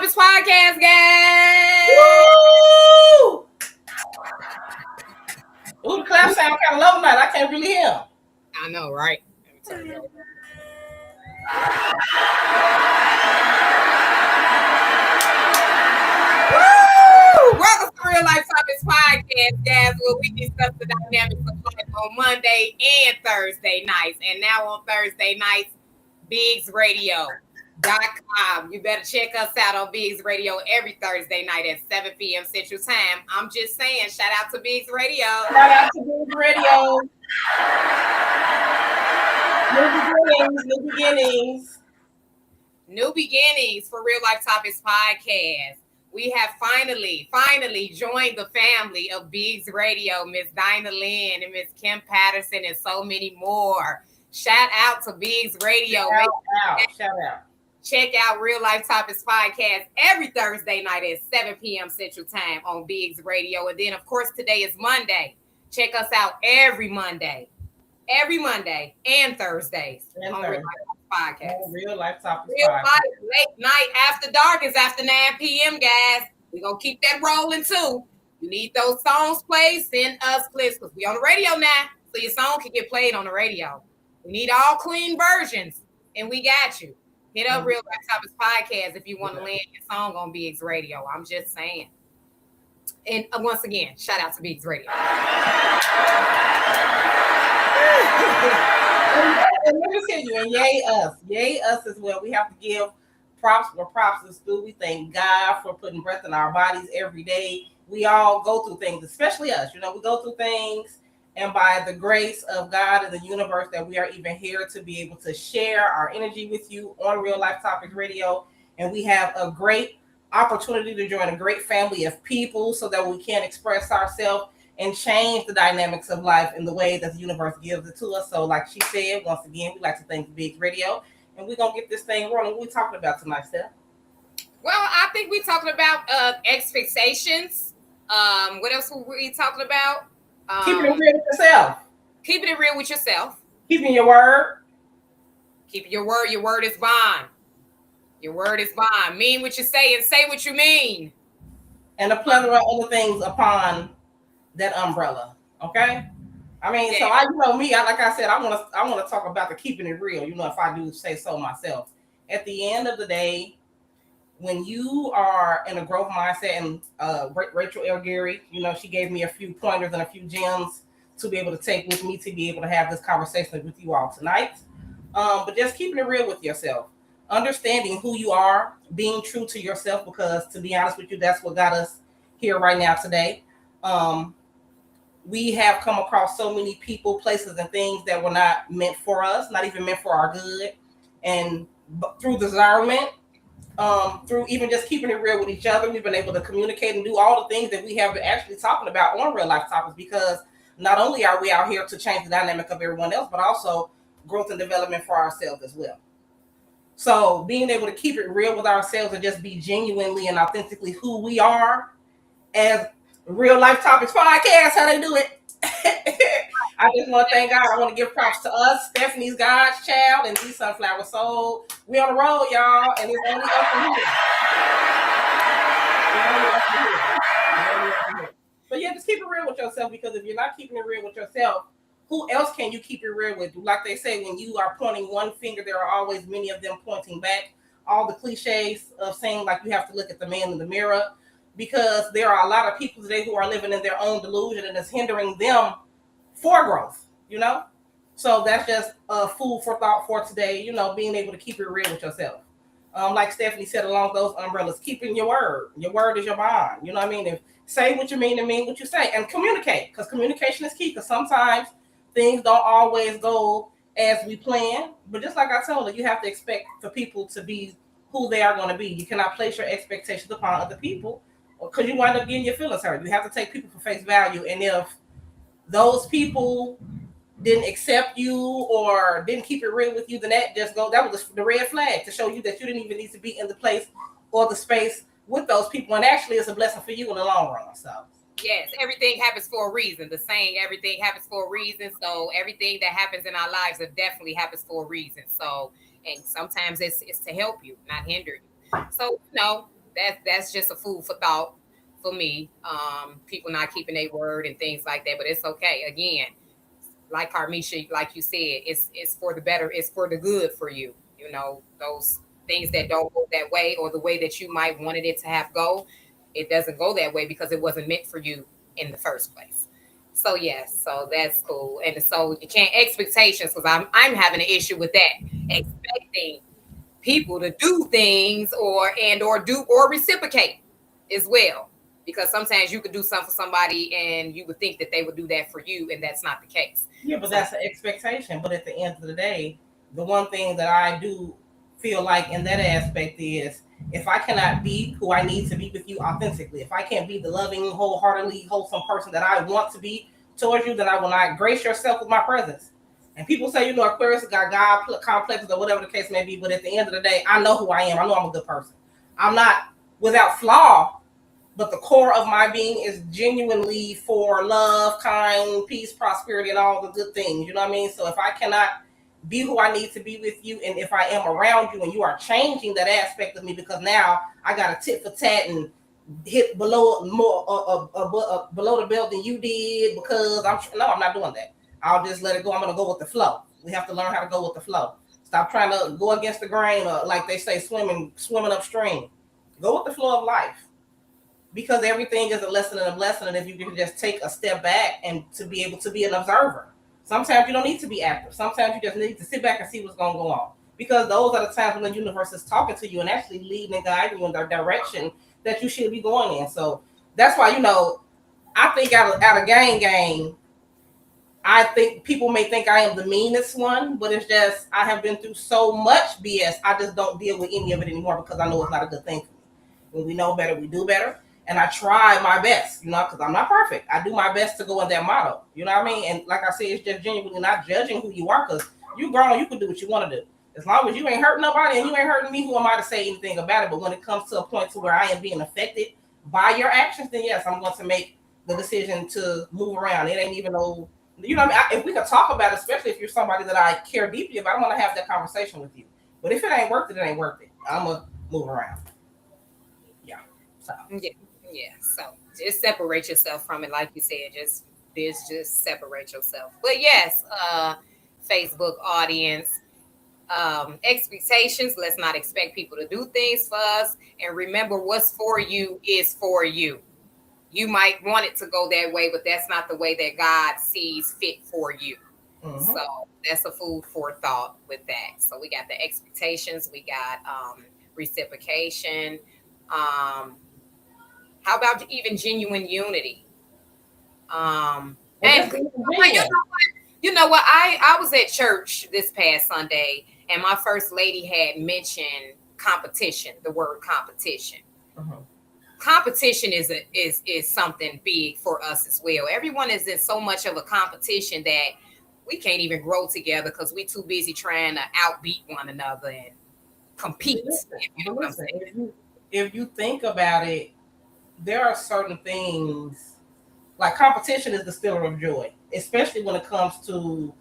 Topics Podcast, guys. Woo! Ooh, the clap sound kind of low tonight. I can't really hear. I know, right? Let me turn it over. Woo! Welcome to Real Life Topics Podcast, guys, where we discuss the dynamics of life on Monday and Thursday nights. And now on Thursday nights, BiggsRadio.com. You better check us out on Biggs Radio every Thursday night at 7 p.m. Central Time. I'm just saying, shout out to Biggs Radio. Shout out to Biggs Radio. New beginnings. New beginnings for Real Life Topics Podcast. We have finally joined the family of Biggs Radio, Miss Dinah Lynn and Miss Kim Patterson and so many more. Shout out to Biggs Radio. Shout out. Check out Real Life Topics Podcast every Thursday night at 7 p.m. Central Time on Biggs Radio. And then, of course, today is Monday. Check us out every Monday and Thursdays on Real Life Podcast. Real Life Topics Real Podcast. Life Late Night After Dark is after 9 p.m., guys. We're going to keep that rolling, too. You need those songs played, send us clips, because we on the radio now, so your song can get played on the radio. We need all clean versions, and we got you. Hit up Real Life Topics Podcast if you want to land your song on Biggs Radio. I'm just saying. And once again, shout out to Biggs Radio. And let me tell you, and yay us as well. We have to give props where props is due. We thank God for putting breath in our bodies every day. We all go through things, especially us. We go through things, and by the grace of God and the universe that we are even here to be able to share our energy with you on Real Life Topics Radio. And we have a great opportunity to join a great family of people so that we can express ourselves and change the dynamics of life in the way that the universe gives it to us. So like she said, once again, we'd like to thank Biggs Radio. And we're going to get this thing rolling. What are we talking about tonight, Steph? Well, I think we're talking about expectations. What else were we talking about? Keeping it real with yourself. Keeping it real with yourself. Keeping your word. Keeping your word. Your word is bond. Your word is bond. Mean what you say and say what you mean. And a plethora of other things upon that umbrella. Okay? I mean, yeah. So I want to talk about the keeping it real, if I do say so myself. At the end of the day, when you are in a growth mindset, and Rachel L. Gary, she gave me a few pointers and a few gems to be able to take with me to be able to have this conversation with you all tonight. But just keeping it real with yourself, understanding who you are, being true to yourself, because to be honest with you, that's what got us here right now today. We have come across so many people, places, and things that were not meant for us, not even meant for our good. And through discernment, through even just keeping it real with each other, we've been able to communicate and do all the things that we have been actually talking about on Real Life Topics, because not only are we out here to change the dynamic of everyone else, but also growth and development for ourselves as well. So being able to keep it real with ourselves and just be genuinely and authentically who we are as Real Life Topics Podcast, how they do it. I just want to thank God. I want to give props to us, Stephanie's God's Child, and the Sunflower Soul. We on the road, y'all, and it's only up from here. But yeah, just keep it real with yourself, because if you're not keeping it real with yourself, who else can you keep it real with? Like they say, when you are pointing one finger, there are always many of them pointing back. All the cliches of saying like you have to look at the man in the mirror, because there are a lot of people today who are living in their own delusion, and it's hindering them for growth, So that's just food for thought for today, being able to keep it real with yourself. Like Stephanie said, along those umbrellas, keeping your word. Your word is your bond. If say what you mean and mean what you say, and communicate, because communication is key, because sometimes things don't always go as we plan. But just like I told you, you have to expect for people to be who they are going to be. You cannot place your expectations upon other people, because you wind up getting your feelings hurt. You have to take people for face value. And if those people didn't accept you or didn't keep it real with you, then that was the red flag to show you that you didn't even need to be in the place or the space with those people. And actually, it's a blessing for you in the long run. So yes, everything happens for a reason. The saying, everything happens for a reason. So everything that happens in our lives, it definitely happens for a reason. So, and sometimes it's to help you, not hinder you. So, that's just a food for thought for me. People not keeping their word and things like that, but it's okay. Again, like Carmisha, like you said, it's for the better, it's for the good for you. You know, those things that don't go that way or the way that you might wanted it to have go, it doesn't go that way because it wasn't meant for you in the first place. So yes, so that's cool. And so you can't expectations because I'm having an issue with that. Expecting people to do things or do or reciprocate as well. Because sometimes you could do something for somebody and you would think that they would do that for you, and that's not the case. Yeah, but So that's an expectation. But at the end of the day, the one thing that I do feel like in that aspect is if I cannot be who I need to be with you authentically, if I can't be the loving, wholeheartedly wholesome person that I want to be towards you, then I will not grace yourself with my presence. And people say, Aquarius got God complexes or whatever the case may be. But at the end of the day, I know who I am. I know I'm a good person. I'm not without flaw, but the core of my being is genuinely for love, kind, peace, prosperity, and all the good things. You know what I mean? So if I cannot be who I need to be with you, and if I am around you and you are changing that aspect of me because now I got a tit for tat and hit below more below the belt than you did because I'm not doing that. I'll just let it go. I'm gonna go with the flow. We have to learn how to go with the flow. Stop trying to go against the grain or like they say, swimming upstream. Go with the flow of life because everything is a lesson and a blessing. And if you can just take a step back and to be able to be an observer, sometimes you don't need to be active. Sometimes you just need to sit back and see what's going to go on. Because those are the times when the universe is talking to you and actually leading and guiding you in the direction that you should be going in. So that's why, I think out of game, I think people may think I am the meanest one, but it's just I have been through so much BS. I just don't deal with any of it anymore because I know it's not a good thing for me. When we know better, we do better. And I try my best, because I'm not perfect. I do my best to go in that motto. You know what I mean? And like I said, it's just genuinely not judging who you are because you grown, you can do what you want to do. As long as you ain't hurting nobody and you ain't hurting me, who am I to say anything about it? But when it comes to a point to where I am being affected by your actions, then yes, I'm going to make the decision to move around. It ain't even no, what I mean? If we could talk about it, especially if you're somebody that I care deeply about, I'm going to have that conversation with you. But if it ain't worth it, it ain't worth it. I'm going to move around. Yeah. So. yeah. So just separate yourself from it, like you said. Just separate yourself. But yes, Facebook audience, expectations. Let's not expect people to do things for us. And remember, what's for you is for you. You might want it to go that way, but that's not the way that God sees fit for you. Mm-hmm. So that's a food for thought with that. So we got the expectations, we got reciprocation. How about even genuine unity? And you know what? I was at church this past Sunday, and my first lady had mentioned competition. The word competition. Uh-huh. Competition is something big for us as well. Everyone is in so much of a competition that we can't even grow together because we're too busy trying to outbeat one another and compete. If you think about it, there are certain things like competition is the stealer of joy, especially when it comes to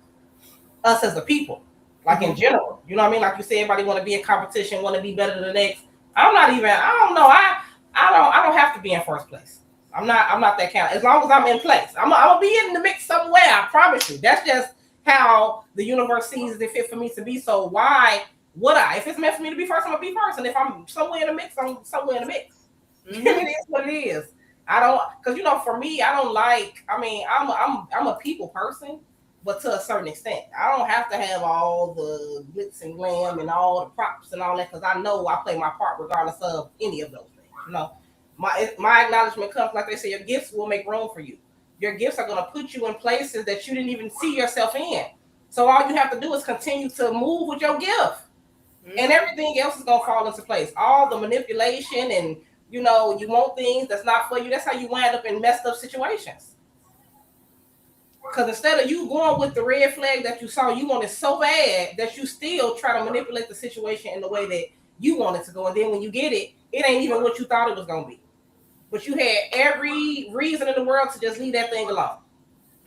us as a people, like in general. You know what I mean? Like you say, everybody want to be in competition, want to be better than the next. I don't know. I don't have to be in first place. I'm not that kind. As long as I'm in place, I'm gonna be in the mix somewhere. I promise you. That's just how the universe sees it fit for me to be. So why would I? If it's meant for me to be first, I'm gonna be first. And if I'm somewhere in the mix, I'm somewhere in the mix. Mm-hmm. It is what it is. I don't, because for me, I don't like. I mean, I'm a people person, but to a certain extent, I don't have to have all the glitz and glam and all the props and all that because I know I play my part regardless of any of those things. My acknowledgement comes, like they say, your gifts will make room for you. Your gifts are going to put you in places that you didn't even see yourself in. So all you have to do is continue to move with your gift, and everything else is going to fall into place. All the manipulation and you want things that's not for you. That's how you wind up in messed up situations. Because instead of you going with the red flag that you saw, you want it so bad that you still try to manipulate the situation in the way that you want it to go. And then when you get it, it ain't even what you thought it was going to be. But you had every reason in the world to just leave that thing alone.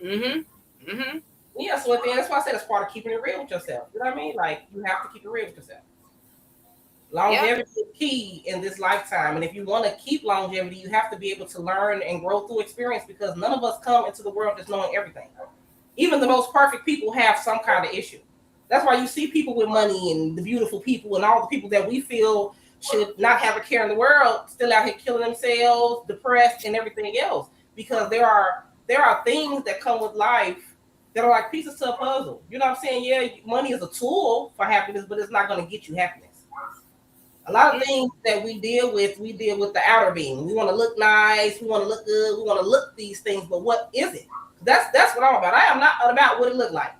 Mm-hmm. Mm-hmm. Yeah, so at the end, that's why I said it's part of keeping it real with yourself. You know what I mean? Like, you have to keep it real with yourself. Yep. Longevity is key in this lifetime. And if you want to keep longevity, you have to be able to learn and grow through experience because none of us come into the world just knowing everything. Even the most perfect people have some kind of issue. That's why you see people with money and the beautiful people and all the people that we feel should not have a care in the world still out here killing themselves, depressed, and everything else. Because there are things that come with life that are like pieces to a puzzle. You know what I'm saying? Yeah, money is a tool for happiness, but it's not going to get you happiness. A lot of Yeah. things that we deal with the outer being. We want to look nice, we want to look good, we want to look these things, but what is it? That's what I'm about. I am not about what it look like.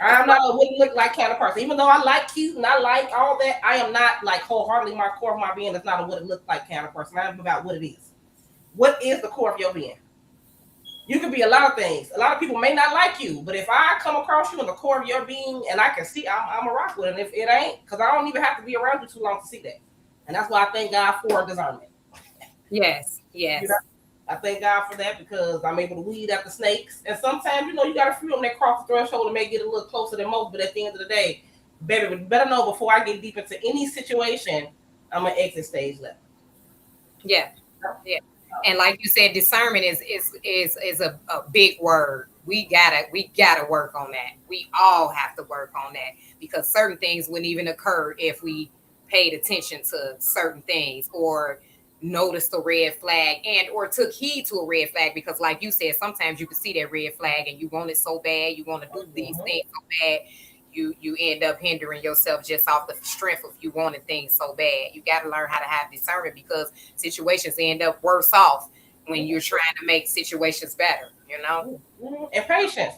I am not a what it look like kind of person. Even though I like cute and I like all that, I am not like wholeheartedly my core of my being. That's not a what it look like kind of person. I am about what it is. What is the core of your being? You can be a lot of things. A lot of people may not like you, but if I come across you in the core of your being and I can see, I'm a rock with it. And if it ain't, because I don't even have to be around you too long to see that. And that's why I thank God for discernment. Yes. You know, Yes. I thank God for that because I'm able to weed out the snakes. And sometimes, you got a few of them that cross the threshold and may get a little closer than most. But at the end of the day, baby, better know before I get deep into any situation, I'm an exit stage left. Yeah. Yeah. And like you said, discernment is a big word. We gotta work on that. We all have to work on that because certain things wouldn't even occur if we paid attention to certain things or noticed a red flag and or took heed to a red flag because like you said, sometimes you can see that red flag and you want it so bad, you want to do these Mhm. things so bad, you end up hindering yourself just off the strength of you wanting things so bad. You got to learn how to have discernment because situations end up worse off when you're trying to make situations better, you know? And patience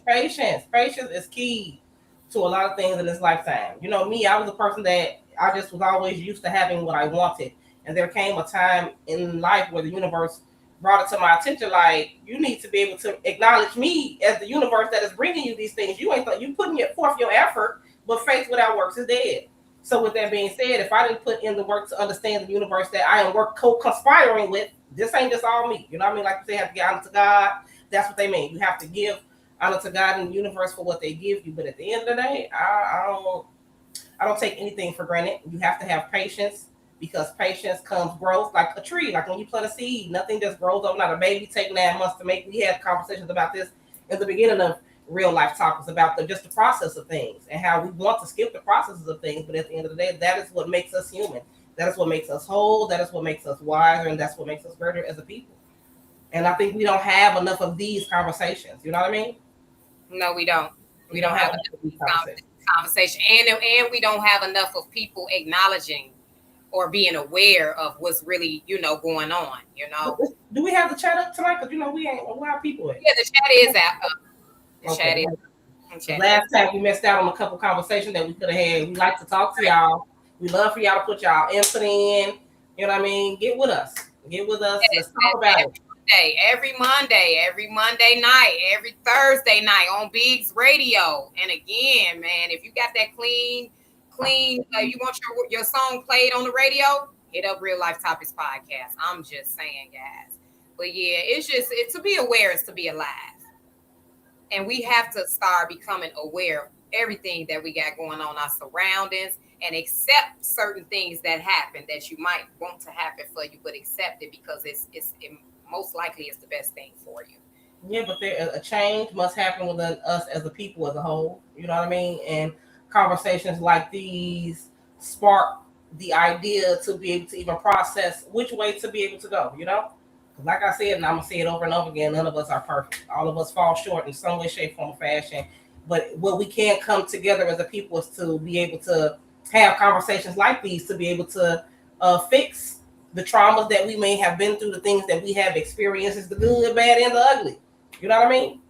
is key to a lot of things in this lifetime. Me, I was a person that I just was always used to having what I wanted, and there came a time in life where the universe brought it to my attention. Like you need to be able to acknowledge me as the universe that is bringing you these things. You ain't you putting forth your effort, but faith without works is dead. So with that being said, if I didn't put in the work to understand the universe that I am work co-conspiring with, this ain't just all me. You know what I mean? Like you say, have to get honest to God. That's what they mean. You have to give honor to God and the universe for what they give you. But at the end of the day, I don't take anything for granted. You have to have patience because patience comes growth like a tree. Like when you plant a seed, nothing just grows overnight. A baby take 9 months to make. We had conversations about this in the beginning of real life topics about just the process of things and how we want to skip the processes of things. But at the end of the day, that is what makes us human. That is what makes us whole. That is what makes us wiser, and that's what makes us greater as a people. And I think we don't have enough of these conversations. You know what I mean? No, we don't. We We don't don't have have enough enough of these of conversations. these conversation and we don't have enough of people acknowledging or being aware of what's really, going on, Do we have the chat up tonight? Because we ain't. Where are people at? Yeah, the chat is out. The chat Okay. is the The chat is last time we missed out on a couple conversations that we could have had. We like to talk to y'all. We love for y'all to put y'all input in. You know what I mean? Get with us. Get with us. Let's talk about it. every Monday night, every Thursday night on Biggs Radio. And again, man, if you got that clean, you want your song played on the radio, hit up Real Life Topics Podcast. I'm just saying, guys. But yeah, to be aware is to be alive, and we have to start becoming aware of everything that we got going on our surroundings and accept certain things that happen that you might want to happen for you, but accept it because it most likely is the best thing for you. Yeah, but a change must happen within us as a people as a whole. You know what I mean? And conversations like these spark the idea to be able to even process which way to be able to go. Like I said, and I'm gonna say it over and over again, none of us are perfect. All of us fall short in some way, shape, form, or fashion. But what we can come together as a people is to be able to have conversations like these to be able to fix the traumas that we may have been through, the things that we have experienced, the good, bad, and the ugly. You know what I mean?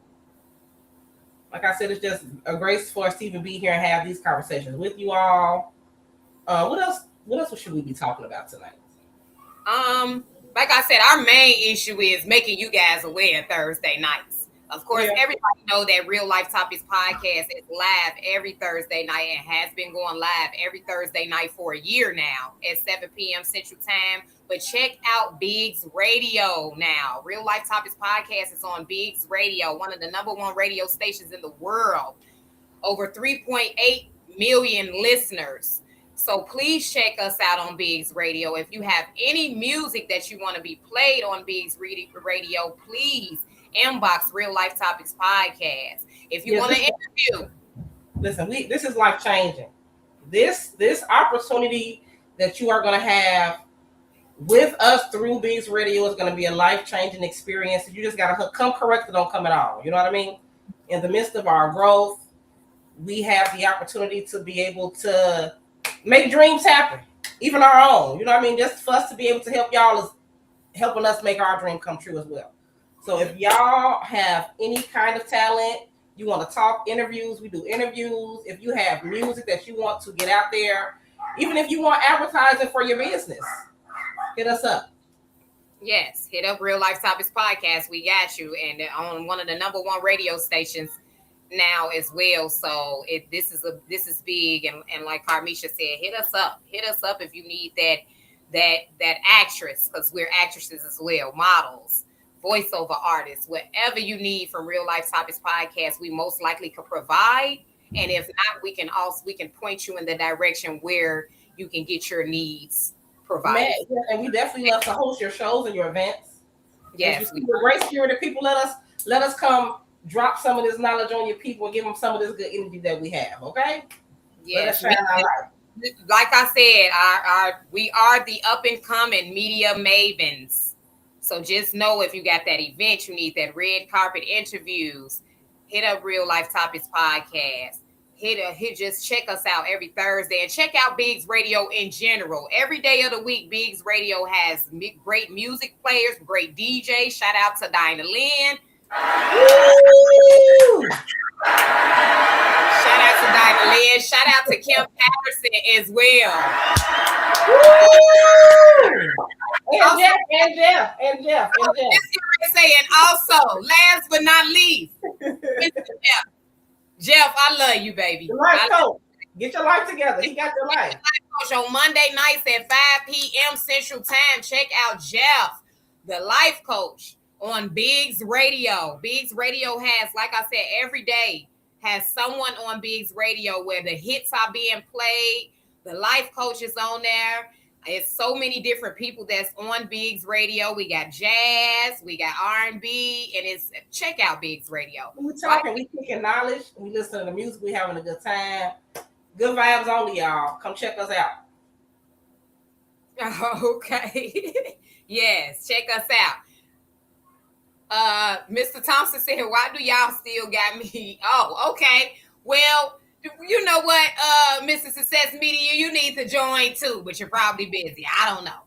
Like I said, it's just a grace for us to even be here and have these conversations with you all. What else? What else should we be talking about tonight? Like I said, our main issue is making you guys aware Thursday nights. Of course, Yeah. everybody know that Real Life Topics podcast is live every Thursday night and has been going live every Thursday night for a year now at 7 p.m. Central Time. But check out Biggs Radio now. Real Life Topics podcast is on Biggs Radio, one of the number one radio stations in the world. Over 3.8 million listeners. So please check us out on Biggs Radio. If you have any music that you want to be played on Biggs Radio, please inbox Real Life Topics Podcast. If you Yes, want to interview, listen, this is life changing. This opportunity that you are going to have with us through Beats Radio is going to be a life changing experience. You just got to come correct or don't come at all. You know what I mean? In the midst of our growth, we have the opportunity to be able to make dreams happen, even our own. You know what I mean? Just for us to be able to help y'all is helping us make our dream come true as well. So if y'all have any kind of talent, you want to talk interviews, we do interviews. If you have music that you want to get out there, even if you want advertising for your business, hit us up. yes, hit up Real Life Topics Podcast. We got you, and on one of the number one radio stations now as well. So this is big, and like Carmisha said, hit us up if you need that actress, because we're actresses as well, models, voiceover artists, whatever you need from Real Life Topics Podcast, we most likely could provide. And if not, we can point you in the direction where you can get your needs provided. Yeah, and we definitely love to host your shows and your events. Yes, we're great spirited people. Let us come drop some of this knowledge on your people and give them some of this good energy that we have. Okay. Yes. Like I said, we are the up and coming media mavens. So just know, if you got that event, you need that red carpet interviews, hit up Real Life Topics Podcast. Just check us out every Thursday, and check out Biggs Radio in general. Every day of the week, Biggs Radio has great music players, great DJs. Shout out to Dinah Lynn. Shout out to Dinah Lynn. Shout out to Kim Patterson as well. And Jeff. And also, last but not least, Jeff, I love you, baby. The life coach. Get your life together. He got your life. Coach on Monday nights at 5 p.m. Central Time. Check out Jeff, the life coach, on Biggs Radio. Biggs Radio has, like I said, every day has someone on Biggs Radio where the hits are being played. The life coach is on there. It's so many different people that's on Biggs Radio. We got jazz, we got R&B, and it's check out Biggs Radio. We're talking, we taking knowledge, we listen to the music, we having a good time. Good vibes only, y'all. Come check us out. Okay. Yes, check us out. Mr. Thompson said, why do y'all still got me? Oh, okay. Well, you know what, Mr. Success Media, you need to join too, but you're probably busy. I don't know.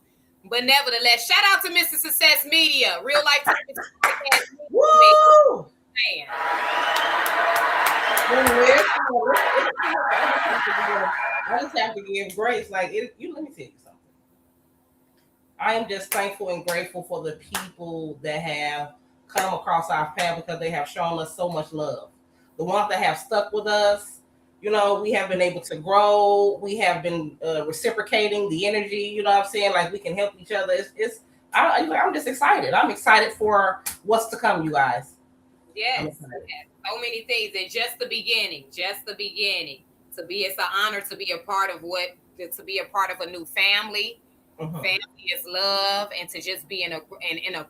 But nevertheless, shout out to Mr. Success Media, Real Life Podcast. Woo! Man. I just have to give grace. Like, let me tell you something. I am just thankful and grateful for the people that have come across our path, because they have shown us so much love. The ones that have stuck with us, you know, we have been able to grow. We have been reciprocating the energy. You know what I'm saying? Like, we can help each other. I'm just excited. I'm excited for what's to come, you guys. Yes. So many things. And just the beginning. It's an honor to be a part of a new family. Mm-hmm. Family is love, and to just be in a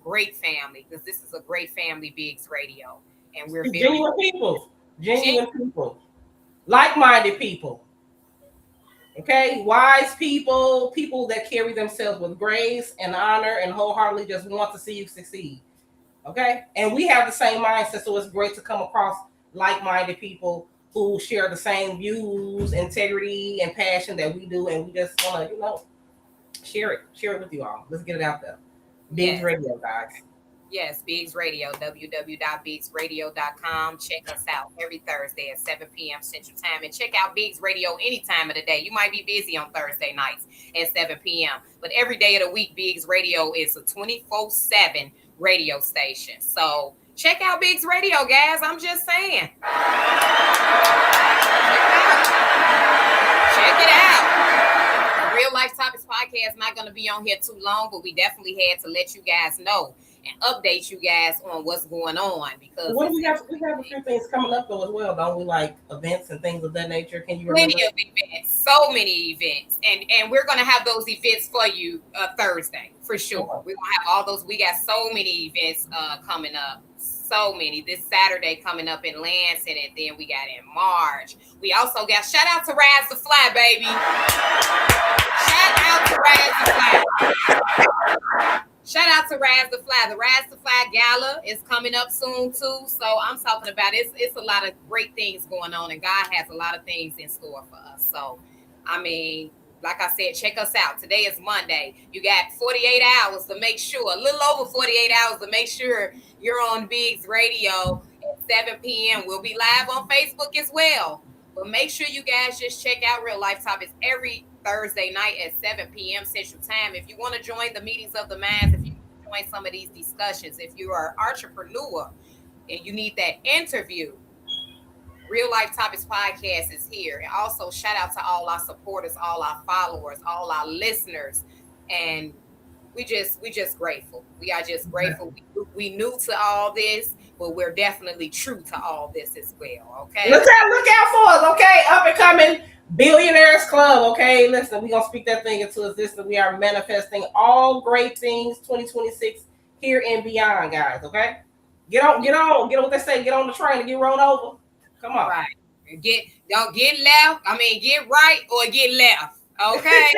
great family, because this is a great family, Biggs Radio. And we're genuine people. Like-minded people, okay, wise people that carry themselves with grace and honor and wholeheartedly just want to see you succeed, okay? And we have the same mindset, so it's great to come across like-minded people who share the same views, integrity, and passion that we do, and we just want to, share it with you all. Let's get it out there. Biggs Radio, guys. Yes, Biggs Radio, www.biggsradio.com. Check us out every Thursday at 7 p.m. Central Time. And check out Biggs Radio any time of the day. You might be busy on Thursday nights at 7 p.m. But every day of the week, Biggs Radio is a 24/7 radio station. So check out Biggs Radio, guys. I'm just saying. Check it out. Real Life Topics podcast not going to be on here too long, but we definitely had to let you guys know and update you guys on what's going on because What do we have? We have a few things coming up though as well, don't we? Like events and things of that nature. Can you remember? plenty of events, so many events, and we're gonna have those events for you Thursday for sure. Okay. We're gonna have all those. We got so many events coming up. So many. This Saturday coming up in Lansing, and then we got in March. We also got shout out to Rise the Fly, baby. Shout out to Rise the Fly. Shout out to Rise the Fly. The Rise the Fly Gala is coming up soon too. So I'm talking about it's a lot of great things going on, and God has a lot of things in store for us. So, I mean, like I said, check us out. Today is Monday. You got 48 hours to make sure, a little over 48 hours to make sure you're on Biggs Radio at 7 p.m. We'll be live on Facebook as well. But make sure you guys just check out Real Life Topics every Thursday night at 7 p.m. Central Time. If you want to join the meetings of the minds, if you want to join some of these discussions, if you are an entrepreneur and you need that interview, Real Life Topics Podcast is here. And also shout out to all our supporters, all our followers, all our listeners. And we just grateful. We are just grateful. We new to all this, but we're definitely true to all this as well. Okay. Look out for us, okay? Up and coming Billionaires Club, okay? Listen, we're gonna speak that thing into existence. We are manifesting all great things 2026 here and beyond, guys. Okay? Get on what they say, get on the train and get rolled over. Come on. Right. Don't get left. I mean, get right or get left. Okay.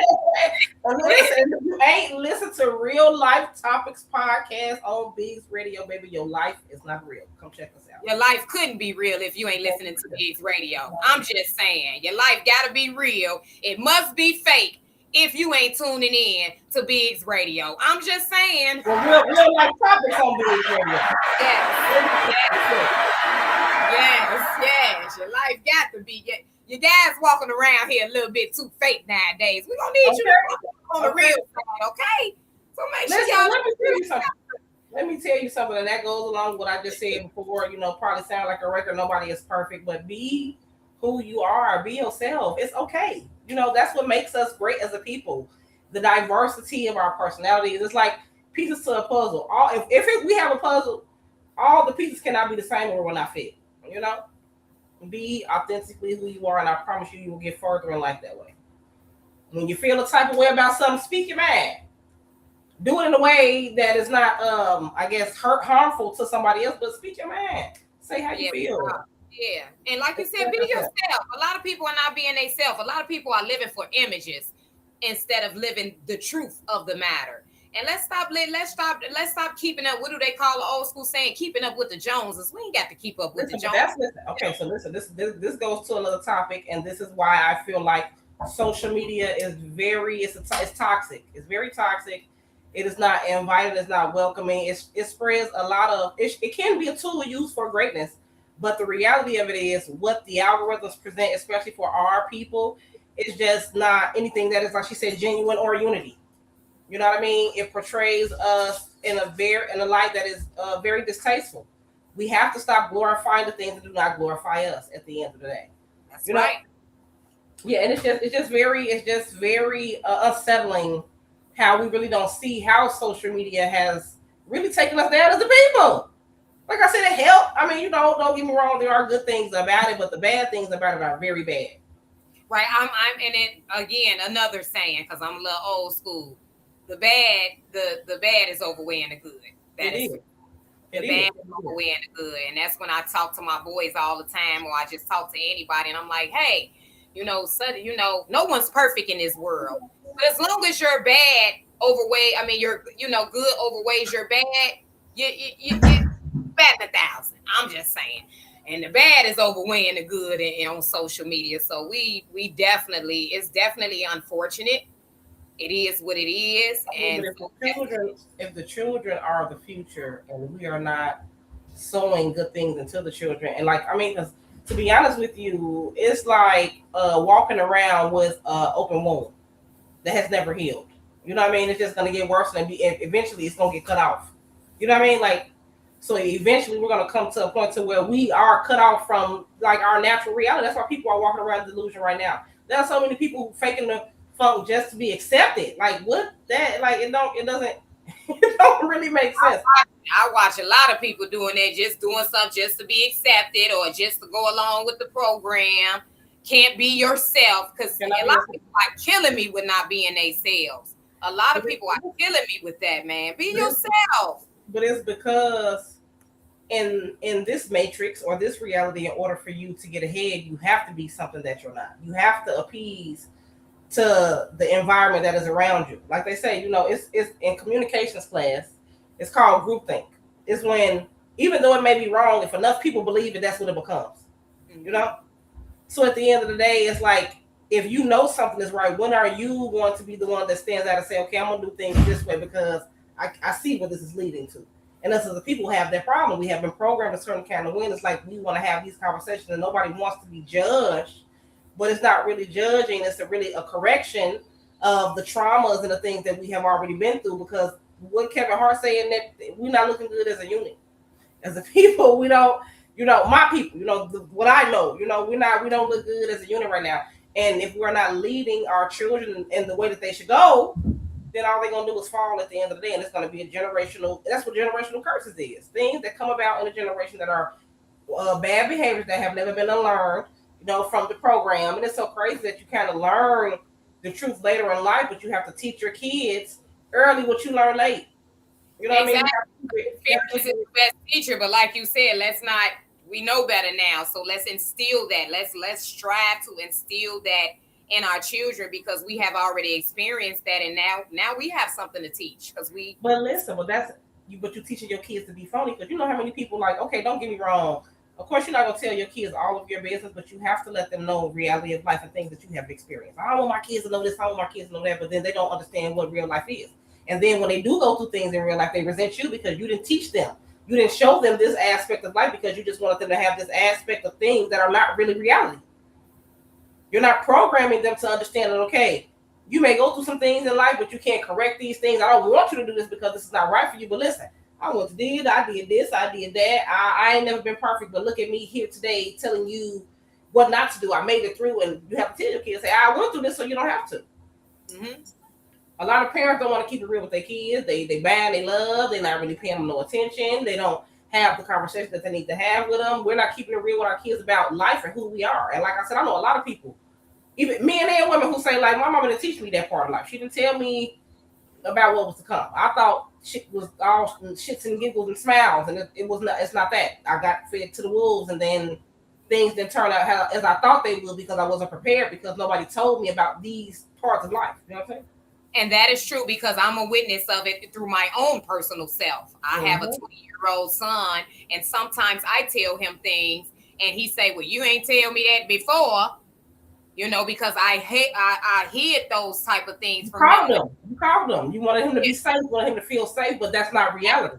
And listen, if you ain't listened to Real Life Topics podcast on Biggs Radio, baby, your life is not real. Come check us out. Your life couldn't be real if you ain't listening to Biggs Radio. I'm just saying, your life gotta be real. It must be fake if you ain't tuning in to Biggs Radio. I'm just saying. Well, real life topics on Biggs Radio. Yes. Your life got to be. You guys walking around here a little bit too fake nowadays. We're gonna need you on the real side, okay? So make sure y'all. Let me tell you something, and that goes along with what I just said before. You know, probably sound like a record. Nobody is perfect, but be who you are. Be yourself. It's okay. You know, that's what makes us great as a people. The diversity of our personalities. It's like pieces to a puzzle. If we have a puzzle, all the pieces cannot be the same or will not fit. You know, be authentically who you are, and I promise you will get further in life that way. When you feel a type of way about something, speak your mind. Do it in a way that is not, I guess, harmful to somebody else, but speak your mind. Say how you feel. Yeah, and like you said, be yourself. A lot of people are not being themselves. A lot of people are living for images instead of living the truth of the matter. And let's stop keeping up. What do they call the old school saying? Keeping up with the Joneses. We ain't got to keep up with the Joneses. Okay, so listen. This goes to another topic, and this is why I feel like social media is it's toxic. It's very toxic. It is not inviting. It's not welcoming. It spreads a lot of. It can be a tool used for greatness, but the reality of it is what the algorithms present, especially for our people, is just not anything that is, like she said, genuine or unity. You know what I mean? It portrays us in a light that is very distasteful. We have to stop glorifying the things that do not glorify us at the end of the day. That's right. Yeah, and it's just very unsettling how we really don't see how social media has really taken us down as a people. Like I said, it helped. I mean, don't get me wrong, there are good things about it, but the bad things about it are very bad. Right. I'm in it again, another saying, because I'm a little old school. The bad is overweighing the good. That is. The bad is overweighing the good. And that's when I talk to my boys all the time, or I just talk to anybody, and I'm like, hey, no one's perfect in this world. But as long as you're bad overweight, I mean, you're good overweighs your bad, you bad 1,000. I'm just saying. And the bad is overweighing the good on social media. So it's definitely unfortunate. It is what it is. And if the children are the future, and we are not sowing good things into the children, and because to be honest with you, it's like walking around with an open wound that has never healed. You know what I mean? It's just gonna get worse, and eventually it's gonna get cut off. You know what I mean? So eventually we're gonna come to a point to where we are cut off from our natural reality. That's why people are walking around in delusion right now. There are so many people who faking the funk just to be accepted. Like what that like it doesn't it don't really make sense. I watch a lot of people doing that, just doing something just to be accepted or just to go along with the program. Can't be yourself because Cannot a be lot of people are killing me with not being themselves. A lot of people are killing me with that, man. Be yourself. But it's because in this matrix or this reality, in order for you to get ahead, you have to be something that you're not. You have to appease to the environment that is around you. Like they say, it's in communications class, it's called groupthink. It's when, even though it may be wrong, if enough people believe it, that's what it becomes. Mm-hmm. You know? So at the end of the day, it's like, if you know something is right, when are you going to be the one that stands out and say, okay, I'm going to do things this way because I see what this is leading to? And us as the people have that problem. We have been programmed a certain kind of way. It's like we want to have these conversations and nobody wants to be judged, but it's not really judging. It's really a correction of the traumas and the things that we have already been through, because what Kevin Hart saying, that we're not looking good as a unit. As a people, we don't, my people, what I know, we don't look good as a unit right now. And if we're not leading our children in the way that they should go, then all they're going to do is fall at the end of the day. And it's going to be that's what generational curses is. Things that come about in a generation that are bad behaviors that have never been unlearned, from the program. And it's so crazy that you kind of learn the truth later in life, but you have to teach your kids early what you learn late. You know exactly. what I mean? Experience is the best teacher, but like you said, we know better now. So let's instill that. Let's strive to instill that in our children, because we have already experienced that, and now we have something to teach because we. But listen, that's you. But you're teaching your kids to be phony, because you know how many people, like, okay, don't get me wrong. Of course, you're not gonna tell your kids all of your business, but you have to let them know reality of life and things that you have experienced. I don't want my kids to know this. I don't want my kids to know that. But then they don't understand what real life is. And then when they do go through things in real life, they resent you because you didn't teach them. You didn't show them this aspect of life because you just wanted them to have this aspect of things that are not really reality. You're not programming them to understand that, okay, you may go through some things in life, but you can't correct these things. I don't want you to do this because this is not right for you. But listen, I went to did, I did this, I did that. I ain't never been perfect, but look at me here today telling you what not to do. I made it through, and you have to tell your kids, say, I went through this so you don't have to. Mm-hmm. A lot of parents don't want to keep it real with their kids. They ban, they love, they're not really paying them no attention. They don't have the conversation that they need to have with them. We're not keeping it real with our kids about life and who we are. And like I said, I know a lot of people, even men and women, who say, like, my mama didn't teach me that part of life. She didn't tell me about what was to come. I thought shit was all shits and giggles and smiles, and it was not. It's not that. I got fed to the wolves, and then things didn't turn out as I thought they would, because I wasn't prepared, because nobody told me about these parts of life. You know what I'm saying? And that is true, because I'm a witness of it through my own personal self. I have a 20-year-old son, and sometimes I tell him things, and he say, well, you ain't tell me that before, because I hid those type of things from him. You called him. You wanted him to be safe, you wanted him to feel safe, but that's not reality.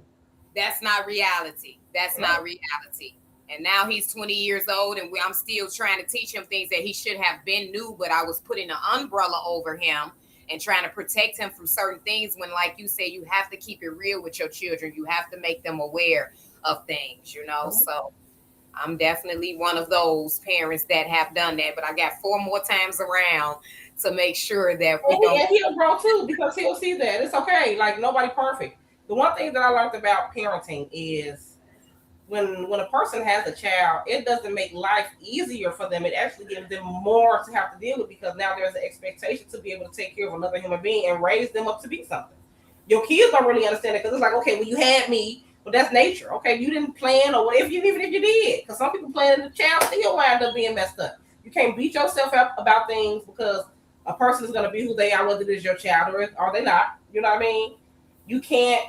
That's not reality. That's not reality. And now he's 20 years old, and I'm still trying to teach him things that he should have been knew, but I was putting an umbrella over him and trying to protect him from certain things, when, like you say, you have to keep it real with your children. You have to make them aware of things, So I'm definitely one of those parents that have done that, but I got 4 more times around to make sure that we don't. And he'll grow too, because he'll see that it's okay. Like, nobody perfect. The one thing that I learned about parenting is, when a person has a child, it doesn't make life easier for them. It actually gives them more to have to deal with, because now there's an expectation to be able to take care of another human being and raise them up to be something. Your kids don't really understand it, because it's like, okay, well, you had me, but that's nature. Okay, you didn't plan, or even if you did, because some people plan, and the child still wind up being messed up. You can't beat yourself up about things, because a person is going to be who they are, whether it is your child or they not. You know what I mean? You can't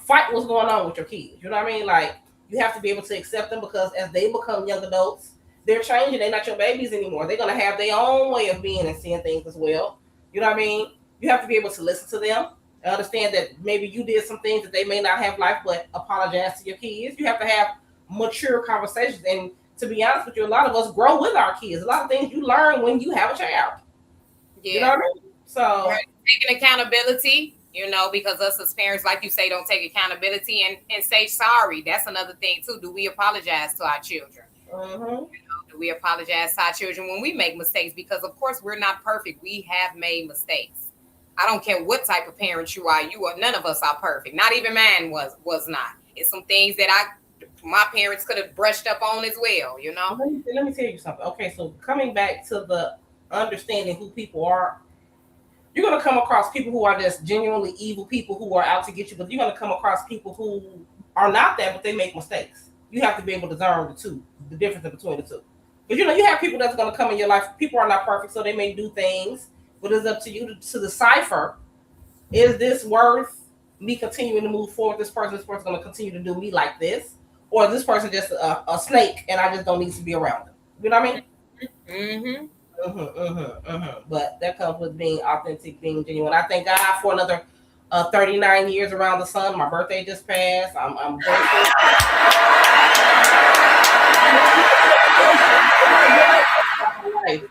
fight what's going on with your kids. You know what I mean? Like, you have to be able to accept them, because as they become young adults, they're changing. They're not your babies anymore. They're going to have their own way of being and seeing things as well. You know what I mean? You have to be able to listen to them and understand that maybe you did some things that they may not have liked, but apologize to your kids. You have to have mature conversations. And to be honest with you, a lot of us grow with our kids. A lot of things you learn when you have a child. Yeah. You know what I mean? So taking accountability, because us as parents, like you say, don't take accountability and say sorry. That's another thing too. Do we apologize to our children? Do we apologize to our children when we make mistakes? Because of course we're not perfect. We have made mistakes. I don't care what type of parent you are. None of us are perfect. Not even mine was not. It's some things that my parents could have brushed up on as well. You know. Let me tell you something. Okay, so coming back to the understanding who people are, you're going to come across people who are just genuinely evil people who are out to get you, but you're going to come across people who are not that, but they make mistakes. You have to be able to discern the difference between the two. Because, you have people that's going to come in your life. People are not perfect, so they may do things, but it's up to you to decipher, is this worth me continuing to move forward? This person's going to continue to do me like this? Or is this person just a snake and I just don't need to be around them? You know what I mean? Mm-hmm. But that comes with being authentic, being genuine. I thank God for another 39 years around the sun. My birthday just passed. I'm grateful.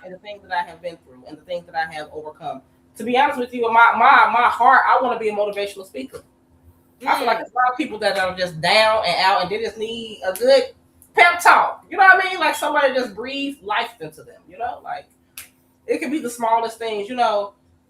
And the things that I have been through and the things that I have overcome. To be honest with you, my heart, I want to be a motivational speaker. I feel like there's a lot of people that are just down and out and they just need a good pep talk. You know what I mean? Like somebody just breathe life into them, like it could be the smallest things,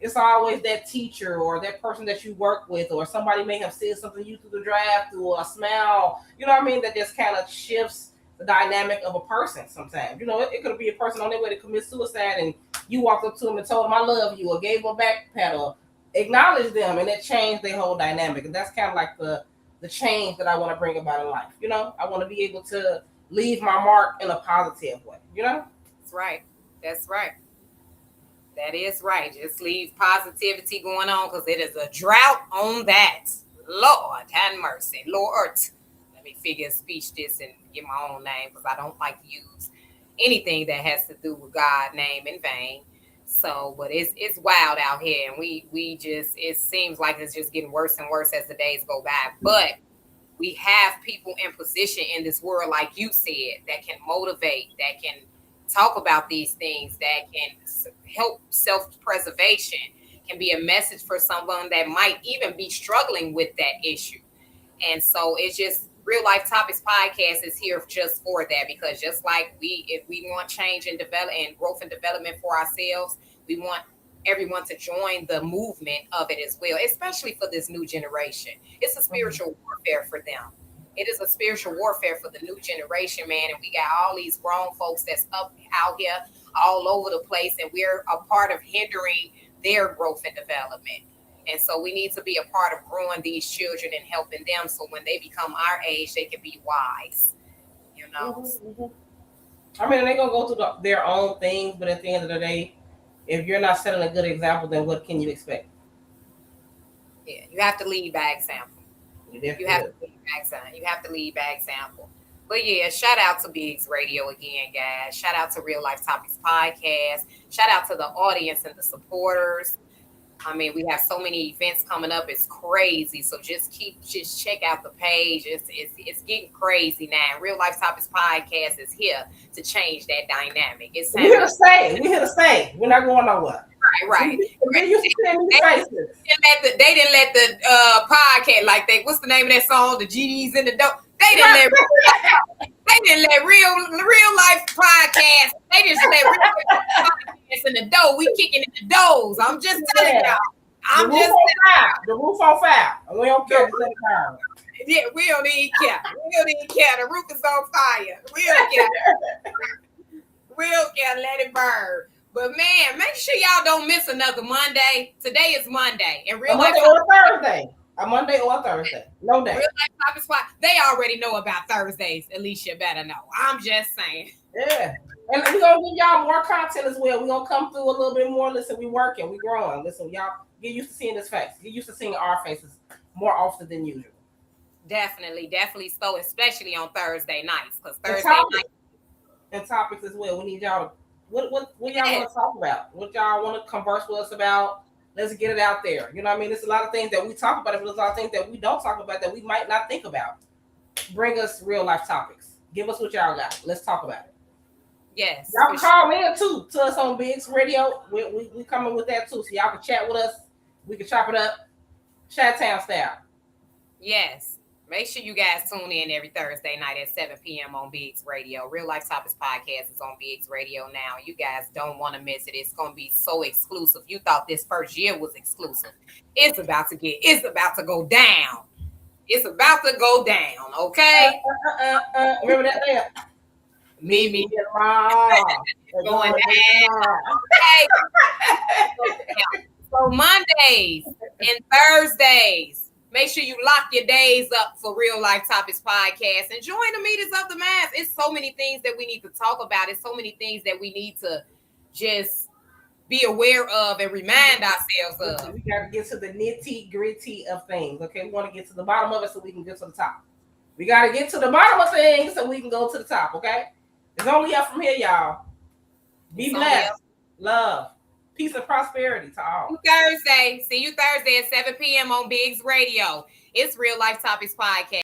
it's always that teacher or that person that you work with, or somebody may have said something to you through the draft or a smile, you know what I mean? That just kind of shifts the dynamic of a person sometimes. It could be a person on their way to commit suicide and you walked up to them and told them I love you or gave them a back pat or acknowledge them, and it changed their whole dynamic. And that's kind of like the change that I want to bring about in life. I want to be able to leave my mark in a positive way. That's right. That is right. Just leave positivity going on, because it is a drought on that. Lord have mercy. Lord, let me figure speech this and get my own name, because I don't like to use anything that has to do with God's name in vain. So, but it's wild out here, and we just, it seems like it's just getting worse and worse as the days go by. But we have people in position in this world, like you said, that can motivate, that can talk about these things, that can help self-preservation, can be a message for someone that might even be struggling with that issue. And so it's just, Real Life Topics Podcast is here just for that, because just like if we want change and growth and development for ourselves, we want everyone to join the movement of it as well, especially for this new generation. It's a spiritual warfare for them. It is a spiritual warfare for the new generation, man. And we got all these grown folks that's up out here all over the place, and we're a part of hindering their growth and development. And so we need to be a part of growing these children and helping them, so when they become our age, they can be wise, I mean, they're going to go through their own things, but at the end of the day, if you're not setting a good example, then what can you expect? Yeah, you have to lead by example. You have to lead by example. But yeah, shout out to Biggs Radio again, guys. Shout out to Real Life Topics Podcast. Shout out to the audience and the supporters. I mean, we have so many events coming up. It's crazy. So just check out the page. It's getting crazy now. Real Life Topics Podcast is here to change that dynamic. We're here to stay. We're not going nowhere. Right. They used to send me faces. They didn't let the podcast, like what's the name of that song? The GDs in the dope. They didn't let real life podcast. They just let real life podcast in the dough. We kicking in the doors. I'm just telling y'all. The roof on fire. We don't care. Yeah, we don't even care. The roof is on fire. We don't care. Let it burn. But man, make sure y'all don't miss another Monday. Today is Monday. And Real Life or Thursday. A Monday or a Thursday. No day. Real Life Topics Podcast. They already know about Thursdays. Alicia better know. I'm just saying. Yeah. And we're going to give y'all more content as well. We're going to come through a little bit more. Listen, we working. We growing. Listen, y'all get used to seeing this face. Get used to seeing our faces more often than usual. Definitely so, especially on Thursday nights. Because Thursday nights. And topics as well. We need y'all to, what y'all want to talk about? What y'all want to converse with us about? Let's get it out there. You know what I mean? There's a lot of things that we talk about, but there's a lot of things that we don't talk about that we might not think about. Bring us real life topics. Give us what y'all got. Let's talk about it. Yes. Y'all can call in too to us on Biggs Radio. We coming with that too. So y'all can chat with us. We can chop it up. Chat Town style. Yes. Make sure you guys tune in every Thursday night at 7 p.m. on BX Radio. Real Life Topics Podcast is on BX Radio now. You guys don't want to miss it. It's going to be so exclusive. You thought this first year was exclusive. It's about to go down. It's about to go down, okay? Remember that thing? Me. It's Going down. Okay. So Mondays and Thursdays, make sure you lock your days up for Real Life Topics Podcast and join the Meters of the Mass. It's so many things that we need to talk about. It's so many things that we need to just be aware of and remind ourselves of. We got to get to the nitty gritty of things. Okay, we want to get to the bottom of it so we can get to the top. We got to get to the bottom of things so we can go to the top. Okay, it's only up from here, y'all. Be blessed, love, peace, and prosperity to all. Thursday. See you Thursday at 7 p.m. on Biggs Radio. It's Real Life Topics Podcast.